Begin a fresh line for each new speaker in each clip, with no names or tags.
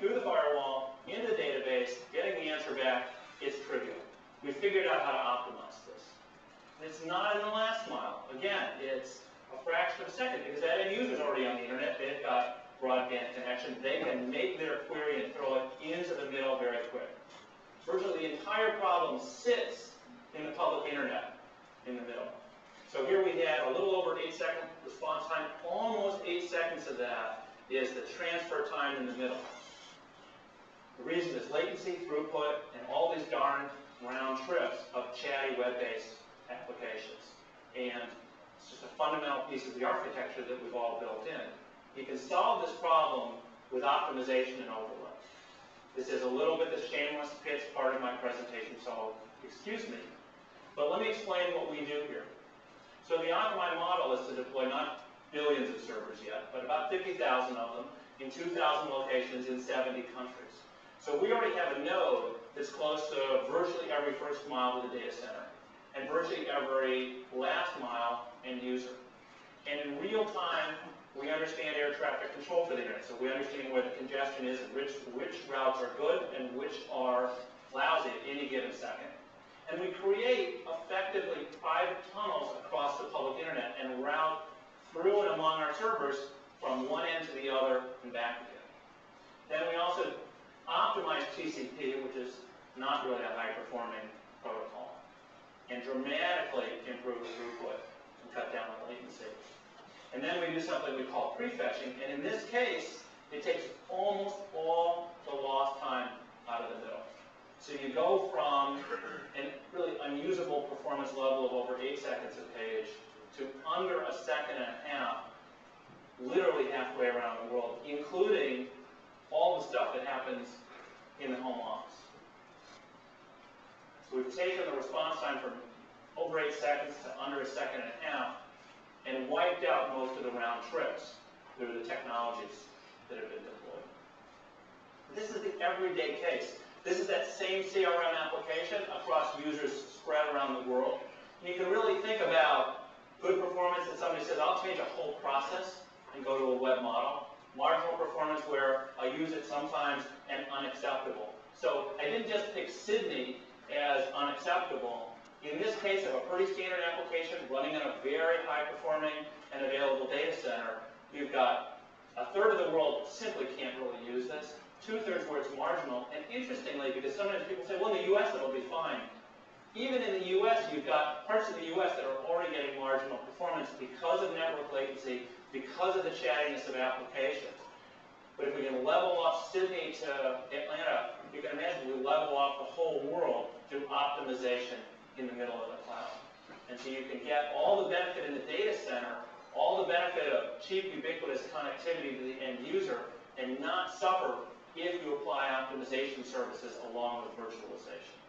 through the firewall, into the database, getting the answer back is trivial. We figured out how to optimize this. And it's not in the last mile. Again, it's a fraction of a second because that end user's already on the internet. They've got broadband connection. They can make their query and throw it into the middle very quick. Virtually the entire problem sits in the public internet in the middle. So here we have a little over 8-second response time. Almost 8 seconds of that is the transfer time in the middle. The reason is latency, throughput, and all these darn round trips of chatty web-based applications. And it's just a fundamental piece of the architecture that we've all built in. You can solve this problem with optimization and overlay. This is a little bit the shameless pitch part of my presentation, so excuse me. But let me explain what we do here. So the Akamai model is to deploy not billions of servers yet, but about 50,000 of them in 2,000 locations in 70 countries. So we already have a node that's close to virtually every first mile to the data center and virtually every last mile end user. And in real time, we understand air traffic control for the internet. So we understand where the congestion is and which routes are good and which are lousy at any given second. And we create effectively private tunnels across the public internet and route through and among our servers from one end to the other and back again. Then we also optimize TCP, which is not really a high-performing protocol, and dramatically improve throughput and cut down the latency. And then we do something we call prefetching, and in this case, it takes almost all the lost time out of the middle. So you go from a really unusable performance level of over 8 seconds a page to under a second and a half, literally halfway around the world, including all the stuff that happens in the home office. So we've taken the response time from over 8 seconds to under a second and a half and wiped out most of the round trips through the technologies that have been deployed. This is the everyday case. This is that same CRM application across users spread around the world. And you can really think about good performance that somebody says, I'll change a whole process and go to a web model. Marginal performance where I use it sometimes and unacceptable. So I didn't just pick Sydney as unacceptable. In this case, I have a pretty standard application running on a very high-performing and available data center. You've got a third of the world simply can't really use this. 2/3 where it's marginal. And interestingly, because sometimes people say, well, in the US it'll be fine. Even in the US, you've got parts of the US that are already getting marginal performance because of network latency, because of the chattiness of applications. But if we can level off Sydney to Atlanta, you can imagine we level off the whole world through optimization in the middle of the cloud. And so you can get all the benefit in the data center, all the benefit of cheap, ubiquitous connectivity to the end user, and not suffer if you apply optimization services along with virtualization.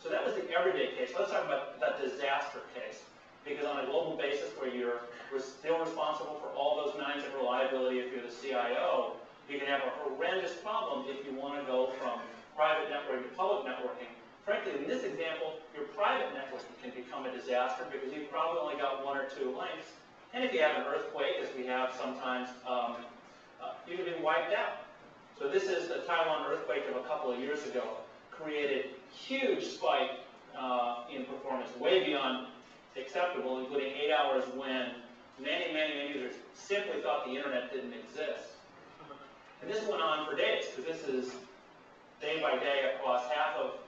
So that was the everyday case. Let's talk about that disaster case. Because on a global basis where you're still responsible for all those nines of reliability if you're the CIO, you can have a horrendous problem if you want to go from private networking to public networking. Frankly, in this example, your private networking can become a disaster because you've probably only got 1 or 2 links. And if you have an earthquake, as we have sometimes, you can be wiped out. So this is the Taiwan earthquake of a couple of years ago. Created huge spike in performance, way beyond acceptable, including 8 hours when many, many, many users simply thought the internet didn't exist. And this went on for days, because this is day by day across half of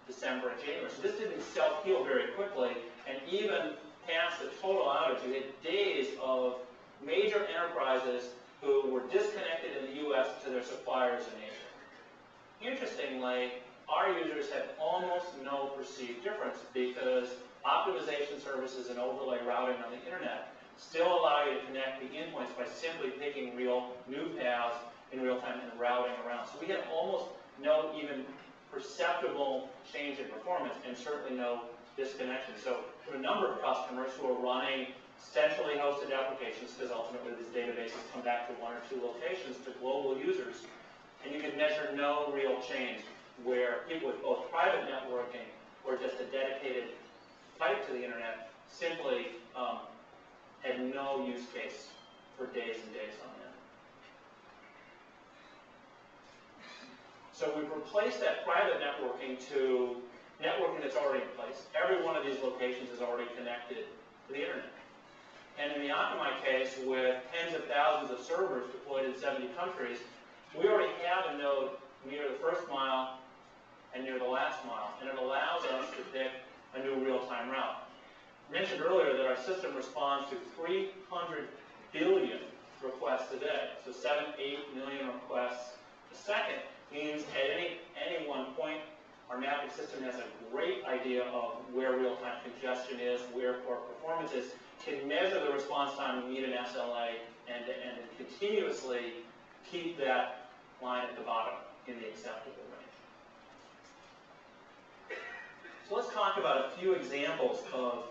December and January. So this didn't self-heal very quickly, and even past the total outage, you had days of major enterprises who were disconnected in the US to their suppliers in Asia. Interestingly, our users had almost no perceived difference because optimization services and overlay routing on the internet still allow you to connect the endpoints by simply picking real new paths in real time and routing around. So we had almost no even perceptible change in performance and certainly no disconnection. So for a number of customers who are running centrally hosted applications, because ultimately these databases come back to 1 or 2 locations to global users, and you can measure no real change where people with both private networking or just a dedicated pipe to the internet simply had no use case for days and days on end. So we've replaced that private networking to networking that's already in place. Every one of these locations is already connected to the internet. And in the Akamai case, with tens of thousands of servers deployed in 70 countries, we already have a node near the first mile and near the last mile, and it allows us to pick a new real-time route. I mentioned earlier that our system responds to 300 billion requests a day, so 7-8 million requests a second means at any one point, our mapping system has a great idea of where real-time congestion is, where poor performance is, can measure the response time and meet an SLA, and continuously keep that line at the bottom in the acceptable range. So let's talk about a few examples of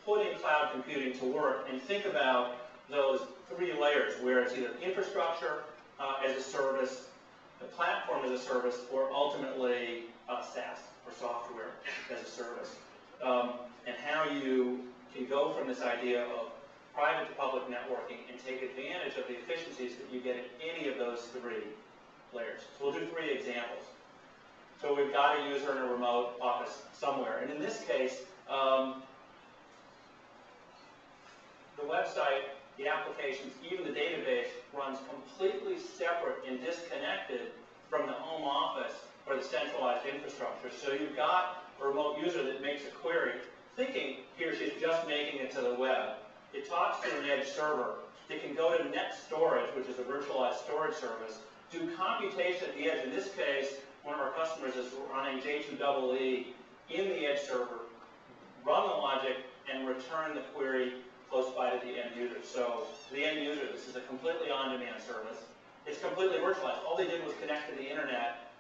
putting cloud computing to work, and think about those three layers where it's either infrastructure as a service, the platform as a service, or ultimately SaaS, or software as a service. And how you can go from this idea of private to public networking and take advantage of the efficiencies that you get in any of those three layers. So we'll do three examples. So we've got a user in a remote office somewhere, and in this case, the website, the applications, even the database runs completely separate and disconnected from the home office or the centralized infrastructure. So you've got a remote user that makes a query, thinking he or she's just making it to the web. It talks to an edge server. It can go to net storage, which is a virtualized storage service, do computation at the edge. In this case, one of our customers is running J2EE in the edge server, run the logic, and return the query close by to the end user. So the end user, this is a completely on-demand service. It's completely virtualized. All they did was connect to the internet,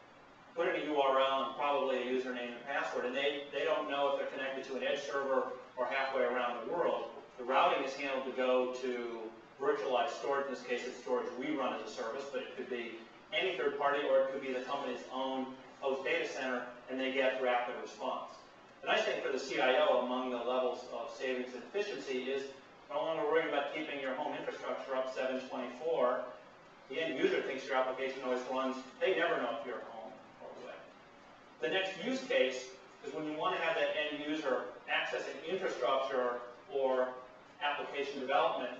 put in a URL and probably a username and password, and they don't know if they're connected to an edge server or halfway around the world. The routing is handled to go to virtualized storage. In this case, it's storage we run as a service, but it could be any third party, or it could be the company's own host data center, and they get rapid response. The nice thing for the CIO among the levels of savings and efficiency is no longer worrying about keeping your home infrastructure up 7/24. The end user thinks your application always runs. They never know if you're home or away. The next use case is when you want to have that end user accessing infrastructure or application development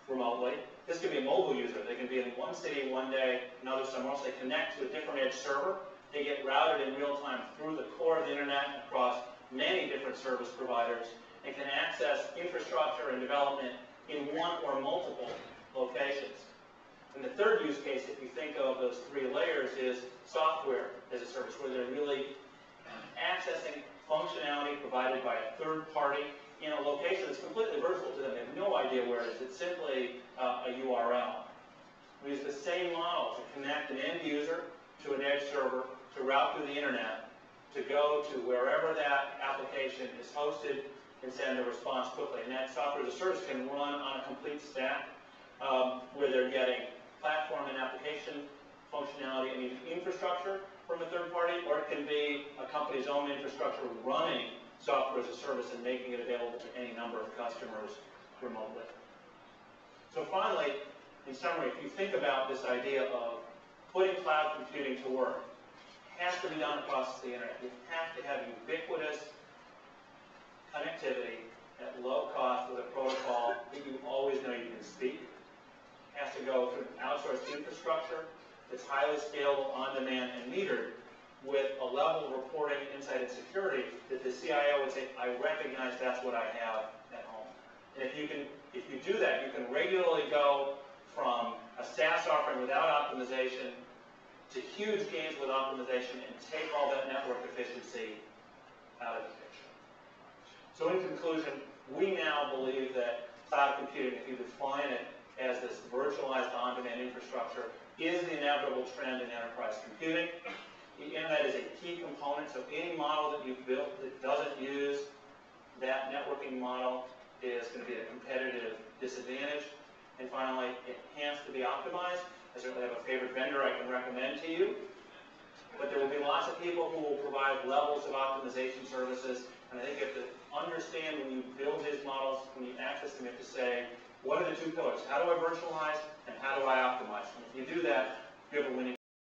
remotely. This could be a mobile user. They can be in one city one day, another somewhere else. They connect to a different edge server. They get routed in real time through the core of the internet across many different service providers, and can access infrastructure and development in one or multiple locations. And the third use case, if you think of those three layers, is software as a service, where they're really accessing functionality provided by a third party in a location that's completely virtual to them. They have no idea where it is. It's simply a URL. We use the same model to connect an end user to an edge server, to route through the internet, to go to wherever that application is hosted and send a response quickly. And that software as a service can run on a complete stack where they're getting platform and application functionality and infrastructure from a third party, or it can be a company's own infrastructure running software as a service and making it available to any number of customers remotely. So finally, in summary, if you think about this idea of putting cloud computing to work, it has to be done across the internet. You have to have ubiquitous connectivity at low cost with a protocol that you always know you can speak. It has to go through outsourced infrastructure that's highly scalable, on-demand, and metered, with a level of reporting, insight, and security that the CIO would say, I recognize that's what I have at home. And if you do that, you can regularly go from a SaaS offering without optimization to huge gains with optimization and take all that network efficiency out of the picture. So in conclusion, we now believe that cloud computing, if you define it as this virtualized on-demand infrastructure, is the inevitable trend in enterprise computing. The internet is a key component, so any model that you've built that doesn't use that networking model is going to be a competitive disadvantage. And finally, it has to be optimized. I certainly have a favorite vendor I can recommend to you, but there will be lots of people who will provide levels of optimization services, and I think you have to understand when you build these models, when you access them, you have to say, what are the two pillars? How do I virtualize, and how do I optimize? And if you do that, you have a winning